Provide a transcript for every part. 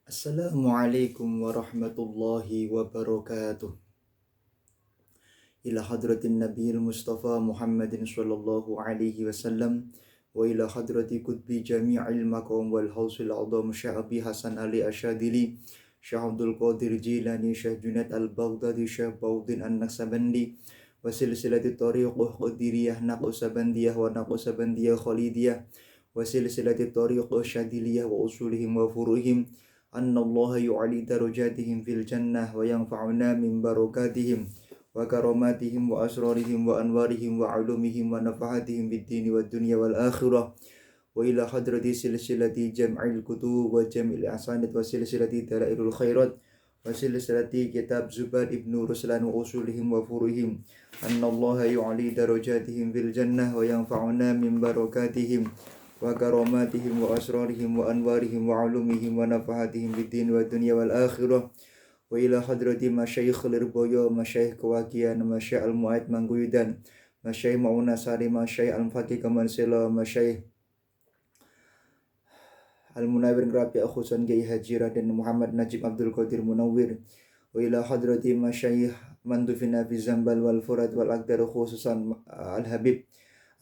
Assalamualaikum warahmatullahi wabarakatuh. Ila hadratin Nabiyil Mustafa Muhammadin sallallahu alaihi wasallam wa ila hadrati kutbi jami'il maqam wal hausil a'dham Sya'bi Hasan Ali Asyadili, Syekh Abdul Qadir Jilani, Syekh Junaid Al-Baghdadi, Syekh Baudin An-Naksabandi, wa silsilati tariqah Qadiriyah Naqsabandiyah wa Naqsabandiyah Khalidiyah, wa silsilati tariqah Syadiliyah wa usulihim wa furuhim. Anna Allah yu'ali darajatihim fil jannah wa yanfa'una min barakatihim wa karamatihim wa asrarihim wa anwarihim wa ulumihim wa nafahatihim fid dini wad dunya wal akhirah. Wa ila hadrati silsilati jam'il kutub wa jam'il asanid wa silsilati dalailul khairat wa silsilati kitab Zubair ibnu Ruslan wa usulihim wa furuhim. Anna Allah yu'ali darajatihim fil jannah wa yanfa'una min barakatihim wa karamatihim wa asrarihim wa anwarihim wa ulumihim wa nafahatihim fid din wa dunya wal akhirah. Wa ila hadrati masyayikh lirboyo, masyayikh kewakian, masyayikh al-mu'aid mangguyudan, masyayikh ma'una sari, masyayikh al-fakih kamansila, masyayikh al-munawir ngerapi akhusan Kiai Haji Raden Muhammad Najib Abdul Qadir Munawwir. Wa ila hadrati masyayikh mandufina fi zambal wal furad wal aqdar khususan al-habib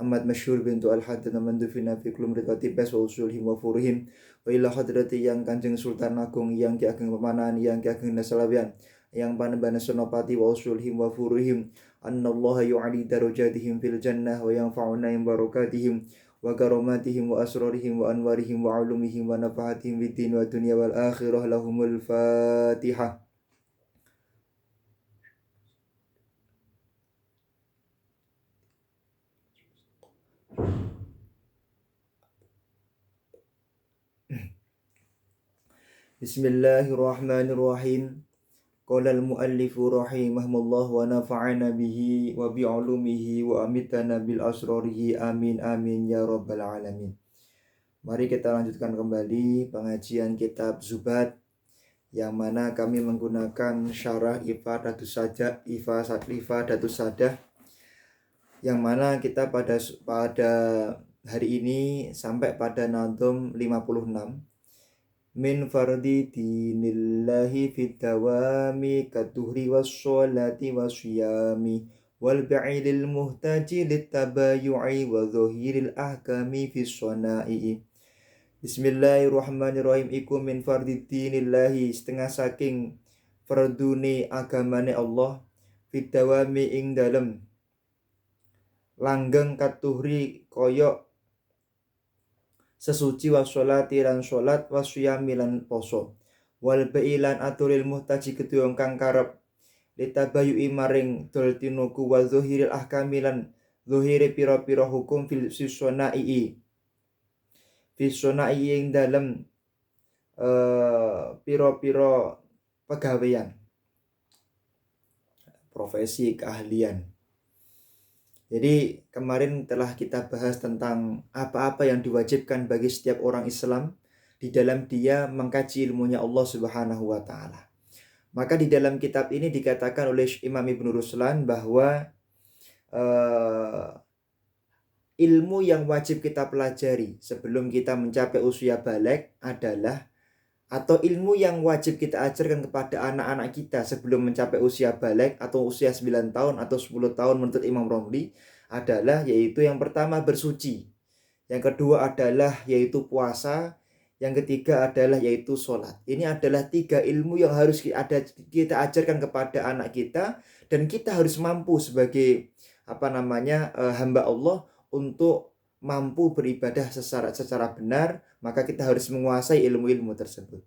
Ahmad Masyhur bintu Al-Haddad mandufina fi klum ridwati bas wa usulhim wa furuhim. Wa ila hadrati yang Kanjeng Sultan Agung, yang Ki Ageng Pemanan, yang Ki Ageng Nasalawian, yang Panembana Senopati wa usulhim wa furuhim. Anna Allah yu'ali darajatihim fil jannah wa yanfa'una min barakatihim wa karamatihim wa asrarihim wa anwarihim wa ulumihim wa nafahatihim fid din wa dunya wal akhirah. Lahumul Fatihah. Bismillahirrahmanirrahim. Qala al-muallifu rahimahullah wa nafa'ana bihi wa bi'ulumihi wa amitana bil asrarihi, amin amin ya rabbal alamin. Mari kita lanjutkan kembali pengajian kitab Zubat, yang mana kami menggunakan syarah Ifadatus Sadah, yang mana kita pada hari ini sampai pada nadhum 56. Min fardi dinillahi fit dawami katuhri was-sholati was-syiyami wal ba'ilil muhtaji littabayu'i wa dhahiril ahkami fis sona'i. Bismillahirrahmanirrahim. Iku min fardi dinillahi, setengah saking fardune agamane Allah, fit dawami ing dalem langgeng katuhri koyok sesuci wasolati lan sholat wasuyami lan poso wal bailan aturil muhtaji kedua kang karep litabayui maring dol tinuku wa zuhiril ahkami lan zuhiri pira-pira hukum fil sisonai ing dalem pira-pira pegawaian, profesi, keahlian. Jadi kemarin telah kita bahas tentang apa-apa yang diwajibkan bagi setiap orang Islam di dalam dia mengkaji ilmunya Allah Subhanahu wa taala. Maka di dalam kitab ini dikatakan oleh Imam Ibnu Ruslan bahwa ilmu yang wajib kita pelajari sebelum kita mencapai usia baligh adalah, atau ilmu yang wajib kita ajarkan kepada anak-anak kita sebelum mencapai usia baligh atau usia 9 tahun atau 10 tahun menurut Imam Romli adalah, yaitu yang pertama bersuci, yang kedua adalah yaitu puasa, yang ketiga adalah yaitu sholat. Ini adalah 3 ilmu yang harus kita ajarkan kepada anak kita, dan kita harus mampu sebagai hamba Allah untuk mampu beribadah secara benar, maka kita harus menguasai ilmu-ilmu tersebut.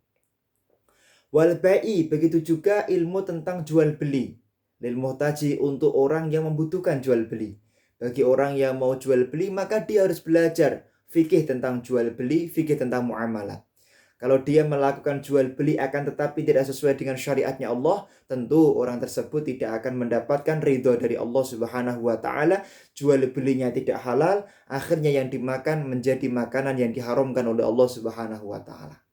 Wal bai, begitu juga ilmu tentang jual beli, lil muhtaji, untuk orang yang membutuhkan jual beli. Bagi orang yang mau jual beli, maka dia harus belajar fikih tentang jual beli, fikih tentang muamalah. Kalau dia melakukan jual beli akan tetapi tidak sesuai dengan syariatnya Allah, tentu orang tersebut tidak akan mendapatkan ridho dari Allah Subhanahu wa taala. Jual belinya tidak halal, akhirnya yang dimakan menjadi makanan yang diharamkan oleh Allah Subhanahu wa taala.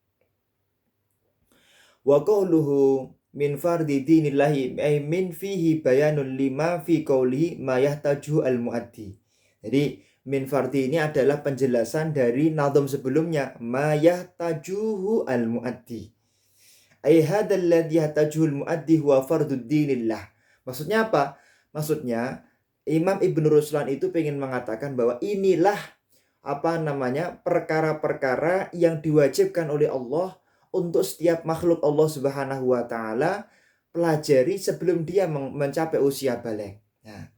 Wa qawluhu min fardi dinillahi ay min fihi bayanun lima fi qawlihi ma yahtaju al-muaddi. Jadi min fardi ini adalah penjelasan dari nadhum sebelumnya, ma yahtajuhu al-muaddi. Ai hadzal ladzi yahtajuhul muaddi huwa fardud dinillah. Maksudnya apa? Maksudnya Imam Ibnu Ruslan itu pengen mengatakan bahwa inilah perkara-perkara yang diwajibkan oleh Allah untuk setiap makhluk Allah Subhanahu wa taala pelajari sebelum dia mencapai usia balik. Nah,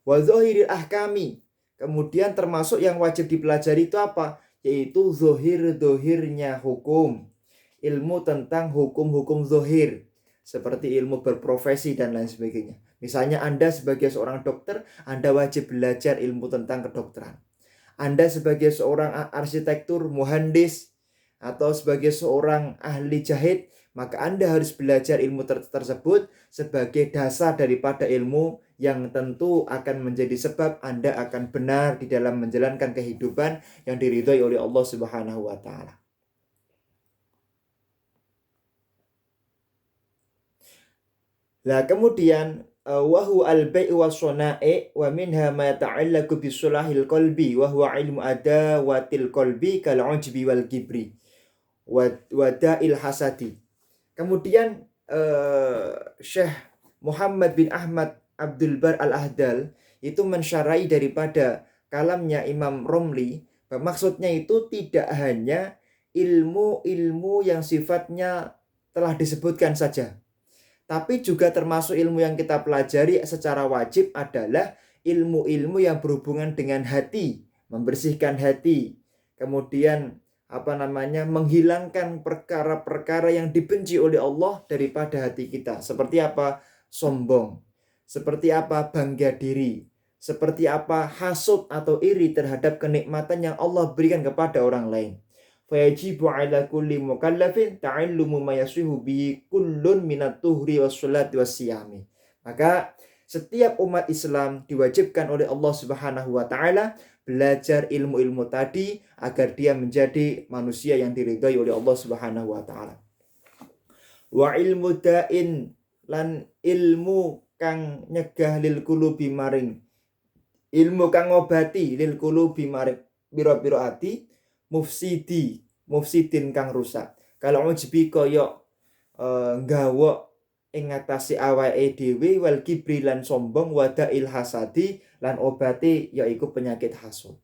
wa dzahiril ahkami. Kemudian termasuk yang wajib dipelajari itu apa? Yaitu zohir-zohirnya hukum. Ilmu tentang hukum-hukum zohir. Seperti ilmu berprofesi dan lain sebagainya. Misalnya Anda sebagai seorang dokter, Anda wajib belajar ilmu tentang kedokteran. Anda sebagai seorang arsitektur, muhandis, atau sebagai seorang ahli jahit, maka Anda harus belajar ilmu tersebut sebagai dasar daripada ilmu yang tentu akan menjadi sebab Anda akan benar di dalam menjalankan kehidupan yang diridhoi oleh Allah Subhanahu wa taala. Nah, kemudian wahu al-bai'u was-sana'i wa minha ma ta'allaqu bisulahil qalbi wa huwa ilmu adawatil qalbi kal ujbi wal kibri wa da'il hasadi. Kemudian Syekh Muhammad bin Ahmad Abdul Bar Al-Ahdal itu mensyarai daripada kalamnya Imam Romli, maksudnya itu tidak hanya ilmu-ilmu yang sifatnya telah disebutkan saja, tapi juga termasuk ilmu yang kita pelajari secara wajib adalah ilmu-ilmu yang berhubungan dengan hati, membersihkan hati, kemudian menghilangkan perkara-perkara yang dibenci oleh Allah daripada hati kita. Seperti apa? Sombong. Seperti apa? Bangga diri. Seperti apa? Hasud atau iri terhadap kenikmatan yang Allah berikan kepada orang lain. Fayajibu ala kulli mukallafin ta'allumu ma yasihu bi kullun minat tuhri wassalati wassiyami. Maka setiap umat Islam diwajibkan oleh Allah Subhanahu wa taala belajar ilmu-ilmu tadi agar dia menjadi manusia yang diridhai oleh Allah Subhanahu wa taala. Wa ilmu da'in lan ilmu kang nyegah lil qulubi maring ilmu kang ngobati lil qulubi maring biro-biro ati mufsidin kang rusak. Kalau ujbi koyo nggawa ing ngatasi awake dhewe wal kibri lan sombong wadail hasadi lan obate yaiku penyakit hasud.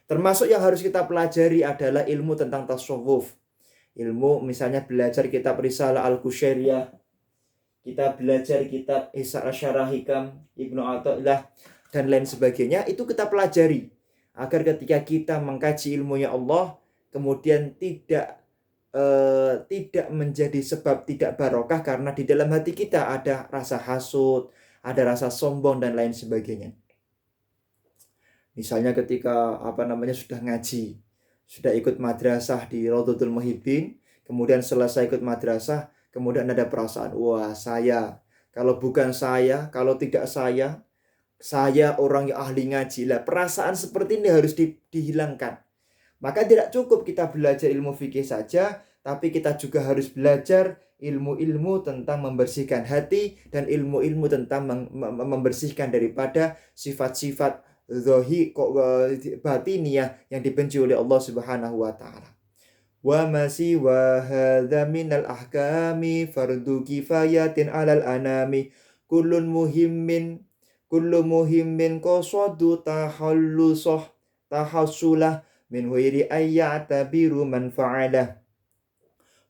Termasuk yang harus kita pelajari adalah ilmu tentang tasawuf. Ilmu misalnya belajar kitab Risalah Al-Qusyairiyah, kita belajar kitab Ihsa Asyarah Hikam Ibnu Athaillah dan lain sebagainya, itu kita pelajari agar ketika kita mengkaji ilmunya Allah kemudian tidak menjadi sebab tidak barokah karena di dalam hati kita ada rasa hasud, ada rasa sombong dan lain sebagainya. Misalnya ketika sudah ngaji, sudah ikut madrasah di Raudhatul Muhibbin, kemudian selesai ikut madrasah, kemudian ada perasaan, wah kalau bukan saya, kalau tidak saya orang yang ahli ngaji. Lah, perasaan seperti ini harus dihilangkan. Maka tidak cukup kita belajar ilmu fikih saja, tapi kita juga harus belajar ilmu-ilmu tentang membersihkan hati dan ilmu-ilmu tentang membersihkan daripada sifat-sifat batiniyah yang dibenci oleh Allah Subhanahu wa taala. Wa masi wa hadza minal ahkami fardu kifayatin 'alal anami kullu muhimmin qasadu tahassulah min huiri ayyatabiru man fa'alah.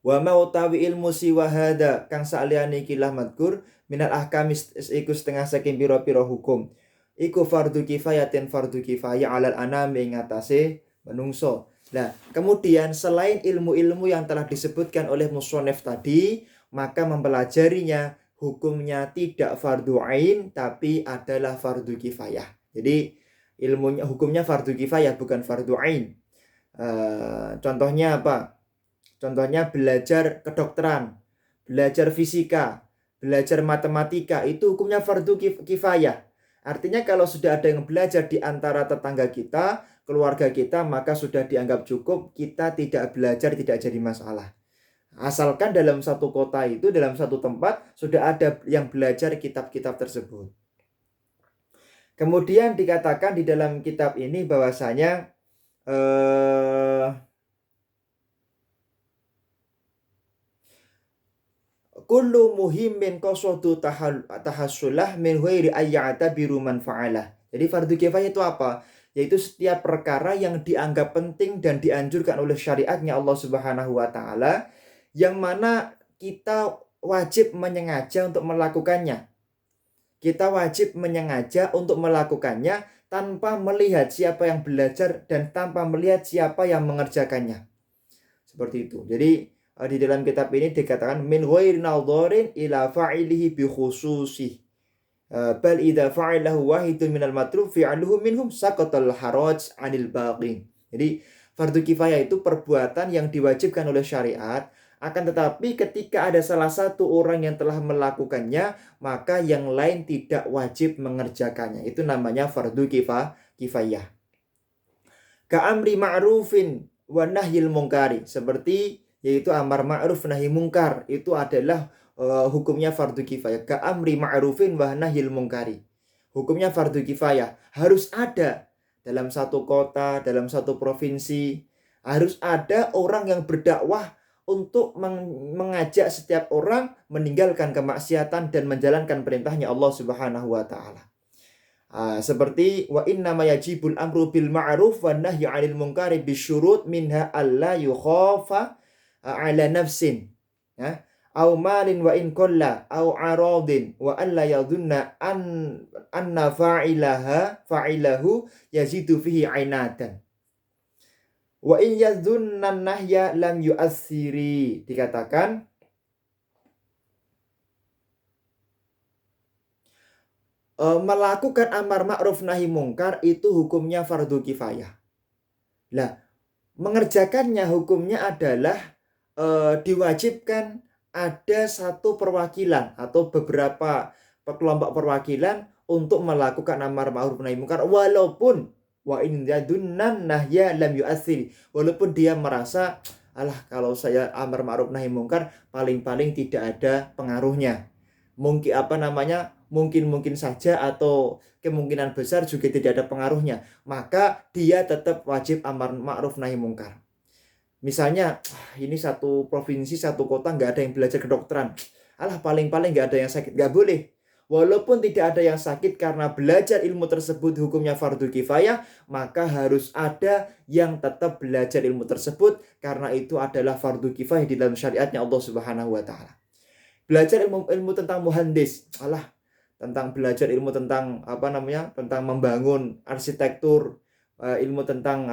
Wa mautawi ilmu siwa hada kang saliyane iki lah madkur minal ahkami iku setengah saking pira-pira hukum. Iku fardu kifayatin fardu kifayah 'alal anami ing atase menungso. Nah, kemudian selain ilmu-ilmu yang telah disebutkan oleh musonef tadi, maka mempelajarinya hukumnya tidak fardu ain tapi adalah fardu kifayah. Jadi hukumnya fardu kifayah bukan fardu ain. Contohnya apa? Contohnya belajar kedokteran, belajar fisika, belajar matematika, itu hukumnya fardu kifayah. Artinya kalau sudah ada yang belajar di antara tetangga kita, keluarga kita, maka sudah dianggap cukup, kita tidak belajar tidak jadi masalah. Asalkan dalam satu kota itu, dalam satu tempat, sudah ada yang belajar kitab-kitab tersebut. Kemudian dikatakan di dalam kitab ini bahwasanya kullu muhimmin qasadu tahassulah min ghairi ayya'tabiru man fa'alah. Jadi fardu kifayah itu apa? Yaitu setiap perkara yang dianggap penting dan dianjurkan oleh syariatnya Allah Subhanahu wa taala, yang mana kita wajib menyengaja untuk melakukannya. Kita wajib menyengaja untuk melakukannya tanpa melihat siapa yang belajar dan tanpa melihat siapa yang mengerjakannya. Seperti itu. Jadi di dalam kitab ini dikatakan min ghairi nadharin ila fa'ilihi bi khususih. Bal idza fa'alahu wahidun minal matlub fi'aluhu minhum saqatal haraj 'anil baqin. Jadi fardu kifayah itu perbuatan yang diwajibkan oleh syariat, akan tetapi ketika ada salah satu orang yang telah melakukannya, maka yang lain tidak wajib mengerjakannya. Itu namanya fardu kifayah. Ka'amri ma'rufin wa nahyil munkari, seperti yaitu amar ma'ruf nahi mungkar, itu adalah hukumnya fardu kifayah. Ka'amri ma'rufin wa nahyil munkari. Hukumnya fardu kifayah harus ada dalam satu kota, dalam satu provinsi, harus ada orang yang berdakwah untuk mengajak setiap orang meninggalkan kemaksiatan dan menjalankan perintahnya Allah Subhanahu wa taala. Seperti wa inna ma yajibul amru bil ma'ruf wa nahyu 'anil munkari bisyurut minha alla yukhafa ala nafsin, ya, au malin wa in qalla au aradin wa alla yadhunna anna fa'ilahu yazidu fihi 'ainatan. Wa in yadhunna nahya lam yu'athiri, dikatakan melakukan amar ma'ruf nahi mungkar itu hukumnya fardu kifayah. Lah, mengerjakannya hukumnya adalah diwajibkan ada satu perwakilan atau beberapa kelompok perwakilan untuk melakukan amar ma'ruf nahi mungkar, walaupun wa in yadunnan nahya lam yu'athir, walaupun dia merasa alah kalau saya amar ma'ruf nahi mungkar paling-paling tidak ada pengaruhnya. Mungkin saja atau kemungkinan besar juga tidak ada pengaruhnya, maka dia tetap wajib amar ma'ruf nahi mungkar. Misalnya ini satu provinsi, satu kota nggak ada yang belajar kedokteran, alah paling-paling nggak ada yang sakit, nggak boleh. Walaupun tidak ada yang sakit, karena belajar ilmu tersebut hukumnya fardu kifayah, maka harus ada yang tetap belajar ilmu tersebut, karena itu adalah fardu kifayah di dalam syariatnya Allah Subhanahu wa taala. Belajar ilmu tentang muhandis, tentang belajar ilmu tentang tentang membangun arsitektur, ilmu tentang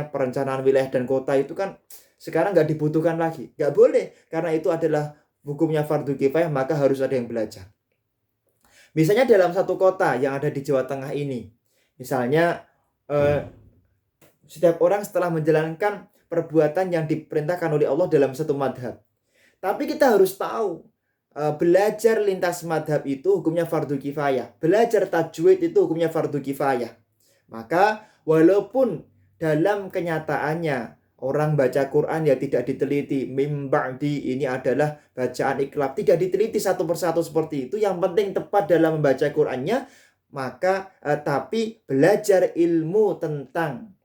perencanaan wilayah dan kota, itu kan sekarang nggak dibutuhkan lagi, nggak boleh, karena itu adalah hukumnya fardu kifayah, maka harus ada yang belajar. Misalnya dalam satu kota yang ada di Jawa Tengah ini, misalnya setiap orang setelah menjalankan perbuatan yang diperintahkan oleh Allah dalam satu madhab, tapi kita harus tahu belajar lintas madhab itu hukumnya fardu kifayah, belajar tajwid itu hukumnya fardu kifayah. Maka walaupun dalam kenyataannya orang baca Quran ya tidak diteliti, mim ba'di ini adalah bacaan iklab, tidak diteliti satu persatu seperti itu, yang penting tepat dalam membaca Qurannya, maka tapi belajar ilmu tentang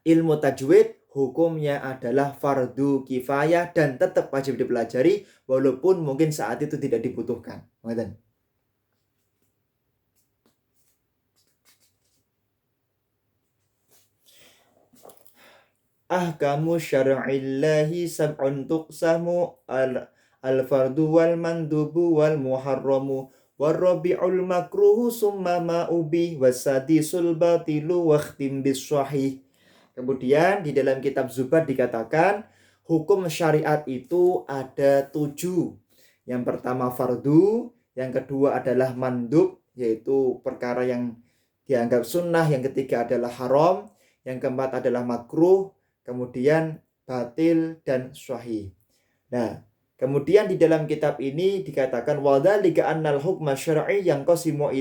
ilmu tajwid hukumnya adalah fardu kifayah dan tetap wajib dipelajari walaupun mungkin saat itu tidak dibutuhkan. Ahkamu syar'illahi sab'un tuqsamu al-fardu wal mandubu wal muharramu warrabi'ul makruhu summa ma'ubi wasadisul batilu wakhtim biswahih. Kemudian di dalam kitab Zubat dikatakan hukum syariat itu ada 7. Yang pertama fardu, yang kedua adalah mandub, yaitu perkara yang dianggap sunnah, yang ketiga adalah haram, yang keempat adalah makruh, kemudian batil dan sahih. Nah, kemudian di dalam kitab ini dikatakan wadzalika annal hukma syar'i yang qasimu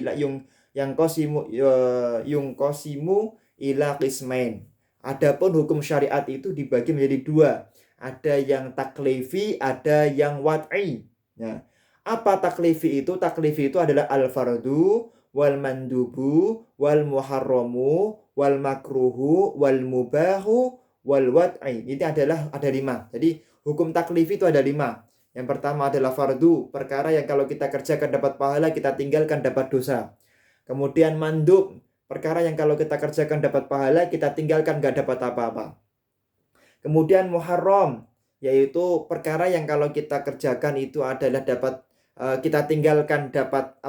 ila qismain. Adapun hukum syariat itu dibagi menjadi 2. Ada yang taklifi, ada yang wad'i. Ya. Apa taklifi itu? Taklifi itu adalah al-fardu wal mandubu wal muharramu wal makruhu wal mubahu wal wad'i. Ini ada 5. Jadi hukum taklifi itu ada 5. Yang pertama adalah fardu, perkara yang kalau kita kerjakan dapat pahala, kita tinggalkan dapat dosa. Kemudian mandub, perkara yang kalau kita kerjakan dapat pahala, kita tinggalkan nggak dapat apa-apa. Kemudian muharram, yaitu perkara yang kalau kita kerjakan itu adalah dapat kita tinggalkan dapat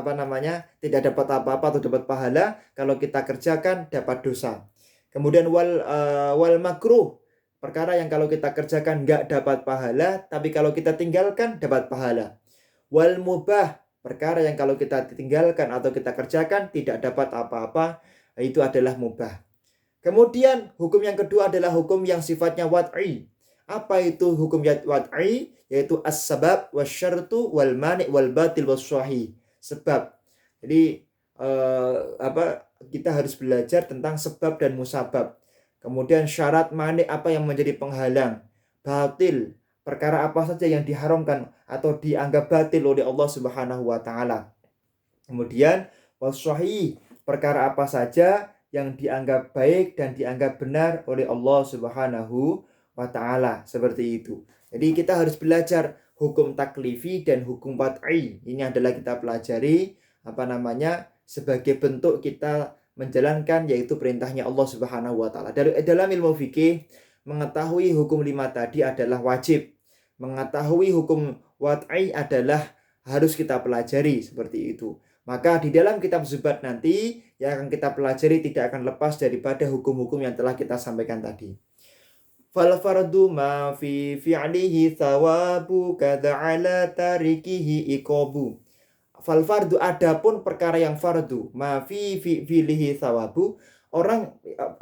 tidak dapat apa-apa atau dapat pahala, kalau kita kerjakan dapat dosa. Kemudian wal makruh, perkara yang kalau kita kerjakan nggak dapat pahala, tapi kalau kita tinggalkan dapat pahala. Wal mubah, perkara yang kalau kita tinggalkan atau kita kerjakan tidak dapat apa-apa, itu adalah mubah. Kemudian hukum yang kedua adalah hukum yang sifatnya wad'i. Apa itu hukum wad'i? Yaitu as-sabab wasyartu wal mani' wal batil wasyahih. Sebab. Jadi kita harus belajar tentang sebab dan musabab. Kemudian syarat, mani' apa yang menjadi penghalang, batil, perkara apa saja yang diharamkan atau dianggap batil oleh Allah Subhanahu wa taala. Kemudian wasyahih, perkara apa saja yang dianggap baik dan dianggap benar oleh Allah Subhanahu wa taala, seperti itu. Jadi kita harus belajar hukum taklifi dan hukum wad'i. Ini adalah kita pelajari sebagai bentuk kita menjalankan yaitu perintahnya Allah Subhanahu wa taala. Dalam ilmu fikih, mengetahui hukum 5 tadi adalah wajib. Mengetahui hukum wad'i adalah harus kita pelajari, seperti itu. Maka di dalam kitab Zubat nanti yang akan kita pelajari tidak akan lepas daripada hukum-hukum yang telah kita sampaikan tadi. Fal fardu ma fi fi'lihi thawabu kadza 'ala tarikihi iqabu. Fal fardu, adapun perkara yang fardu, ma fi fi'lihi thawabu,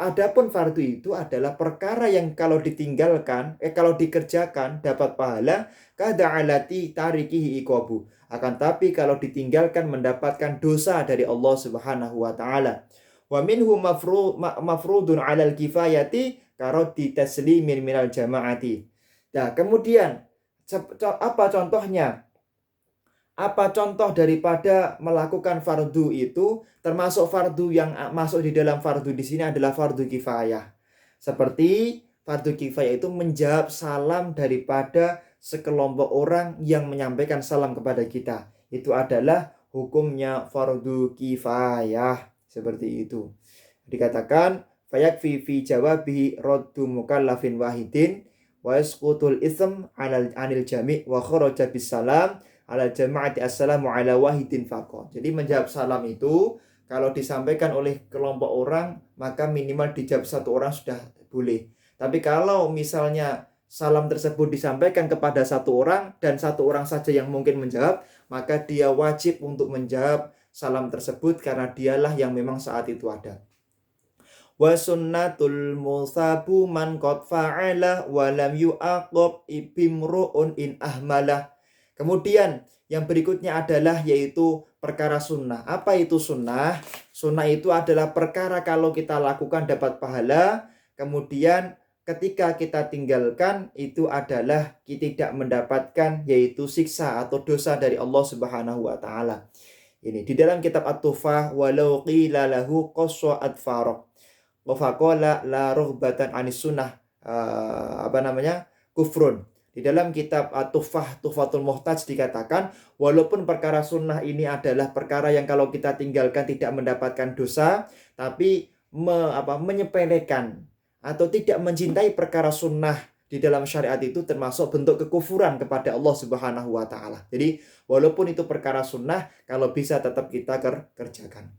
adapun fardu itu adalah perkara yang kalau ditinggalkan, kalau dikerjakan dapat pahala, kadza 'ala tarikihi iqabu. Akan tapi kalau ditinggalkan mendapatkan dosa dari Allah Subhanahu wa taala. Wa minhu mafrudun 'alal kifayati karoti taslimin minal jama'ati. Nah, kemudian apa contohnya? Apa contoh daripada melakukan fardu itu? Termasuk fardu yang masuk di dalam fardu di sini adalah fardu kifayah. Seperti fardu kifayah itu menjawab salam daripada sekelompok orang yang menyampaikan salam kepada kita. Itu adalah hukumnya fardu kifayah, seperti itu. Dikatakan fayakfi fi jawabihi raddu mukallafin wahidin wa yasqutul ism 'anil jami' wa kharaja bis salam 'ala jama'ati assalamu 'ala wahidin faqat. Jadi menjawab salam itu kalau disampaikan oleh kelompok orang, maka minimal dijawab satu orang sudah boleh. Tapi kalau misalnya salam tersebut disampaikan kepada satu orang dan satu orang saja yang mungkin menjawab, maka dia wajib untuk menjawab salam tersebut karena dialah yang memang saat itu ada. Wa sunnatul musabu man qad fa'ala wa lam yu'aqab ibimru'un in ahmalah. Kemudian yang berikutnya adalah yaitu perkara sunnah. Apa itu sunnah? Sunnah itu adalah perkara kalau kita lakukan dapat pahala, kemudian ketika kita tinggalkan itu adalah kita tidak mendapatkan yaitu siksa atau dosa dari Allah Subhanahu wa taala. Ini di dalam kitab At-Tufah, walau qila lahu qassa adfaraq wa faqala la rughbatan anis sunnah kufrun. Di dalam kitab At-Tufah, Tufatul Muhtaj dikatakan, walaupun perkara sunnah ini adalah perkara yang kalau kita tinggalkan tidak mendapatkan dosa, tapi menyepelekan atau tidak mencintai perkara sunnah di dalam syariat itu termasuk bentuk kekufuran kepada Allah Subhanahu wa taala. Jadi walaupun itu perkara sunnah, kalau bisa tetap kita kerjakan.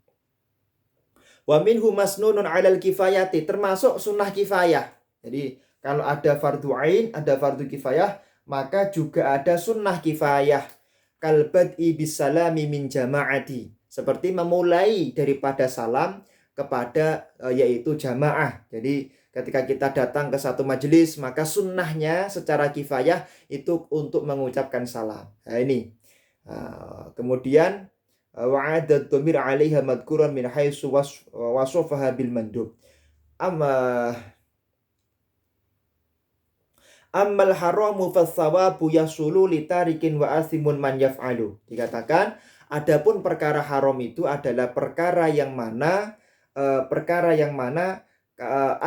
Wa minhu masnunun 'alal kifayati, termasuk sunnah kifayah. Jadi kalau ada fardu ain, ada fardu kifayah, maka juga ada sunnah kifayah. Kal bad'i bisalami min jama'ati, seperti memulai daripada salam kepada yaitu jamaah. Jadi ketika kita datang ke satu majelis, maka sunnahnya secara kifayah itu untuk mengucapkan salam. Nah ini. Kemudian wa'adad dhamir 'alaiha madhkuran min haitsu wasafaha bil mandub. Ammal haramu fatsawabu yasulu litarikin wa asimun man yaf'alu. Dikatakan adapun perkara haram itu adalah perkara yang mana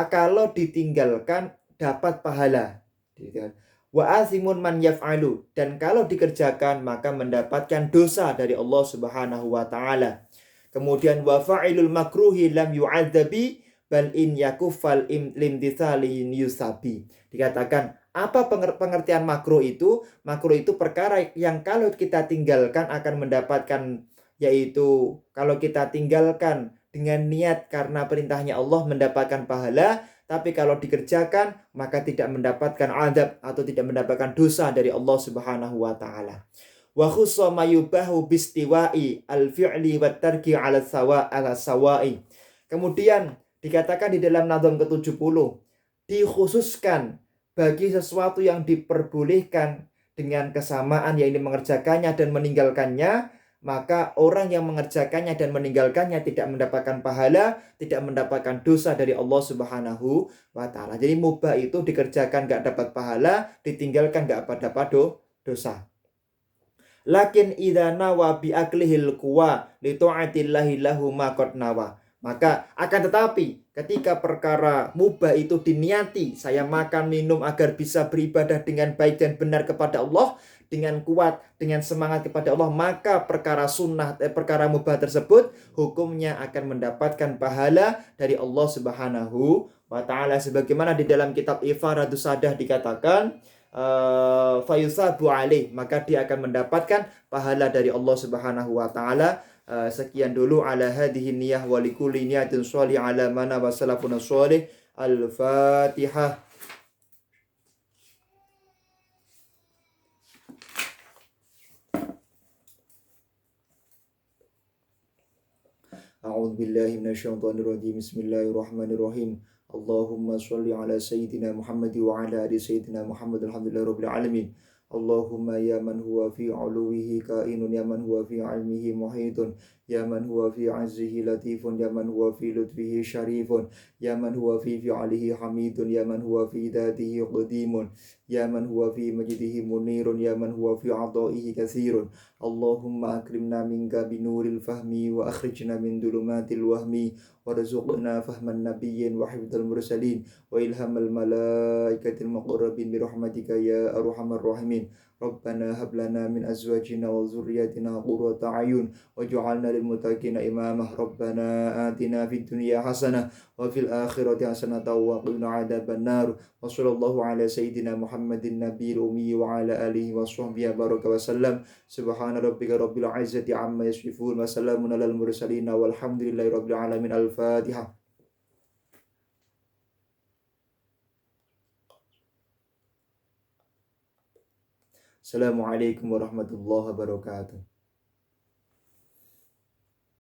kalau ditinggalkan dapat pahala. Wa athimun man yaf'alu, dan kalau dikerjakan maka mendapatkan dosa dari Allah Subhanahu wa taala. Kemudian wa fa'ilul makruhi lam yu'adzabi bal in yakufal limtithali yusabi. Dikatakan apa pengertian makruh itu? Makruh itu perkara yang kalau kita tinggalkan akan mendapatkan, yaitu kalau kita tinggalkan dengan niat karena perintahnya Allah mendapatkan pahala, tapi kalau dikerjakan maka tidak mendapatkan adab atau tidak mendapatkan dosa dari Allah Subhanahu wa taala. Wa khussa mayubahu bistiwa'i al-fi'li wat tarki 'ala sawa'i. Kemudian dikatakan di dalam Nadham ke-70, dikhususkan bagi sesuatu yang diperbolehkan dengan kesamaan, yaitu mengerjakannya dan meninggalkannya, maka orang yang mengerjakannya dan meninggalkannya tidak mendapatkan pahala, tidak mendapatkan dosa dari Allah Subhanahu wa taala. Jadi mubah itu dikerjakan gak dapat pahala, ditinggalkan gak dapat dosa. Lakin idza nawa bi aklihil quwa li ta'atillahi lahu ma qad nawa. Maka akan tetapi ketika perkara mubah itu diniati, saya makan minum agar bisa beribadah dengan baik dan benar kepada Allah, dengan kuat, dengan semangat kepada Allah, maka perkara sunnah, perkara mubah tersebut hukumnya akan mendapatkan pahala dari Allah Subhanahu wa taala, sebagaimana di dalam kitab Ifaradus Sadah dikatakan fayusabu alaih, maka dia akan mendapatkan pahala dari Allah Subhanahu wa taala. Sekian dulu ala hadhihi niyah wa likulli niyatin sholih ala mana wa salafun sholih. Al-Fatihah. A'udzu billahi minasyaitonir rajim. Bismillahirrahmanirrahim. Allahumma sholli ala sayyidina Muhammad wa ala ali sayyidina Muhammad. Alhamdulillahirabbil alamin. Allahumma ya man huwa fi 'uluwihi kainun, ya man huwa fi 'ilmihi muhitun, ya man huwa fi 'azzihi latifun, ya man huwa fi lutfihi syarifun, ya man huwa fi fi'alihi hamidun, ya man huwa fi dhatihi qadimun, ya man huwa fi majdihi munirun, ya man huwa fi 'ata'ihi katsirun. Allahumma akrimna minka binuril fahmi wa akhrijna min dhulumatil wahmi warzuqna fahman nabiyyin wa hifdzal mursalin wa ilhamal malaikatil muqarrabin bi rahmatika ya arhamar rahimin. Rabbana hab lana min azwajina wa dzurriyyatina qurrata a'yun waj'alna lil muttaqina imama. Rabbana atina fid dunya hasanah wa fil akhirati hasanah wa qina adzabannar. Wa sallallahu ala sayyidina Muhammadin nabiyil ummi wa ala alihi wa sahbihi baraka wa sallam. Subhana rabbika rabbil izzati amma yasifun wa salamun alal mursalin walhamdulillahi rabbil alamin. Al-Fatihah. Assalamualaikum warahmatullahi wabarakatuh.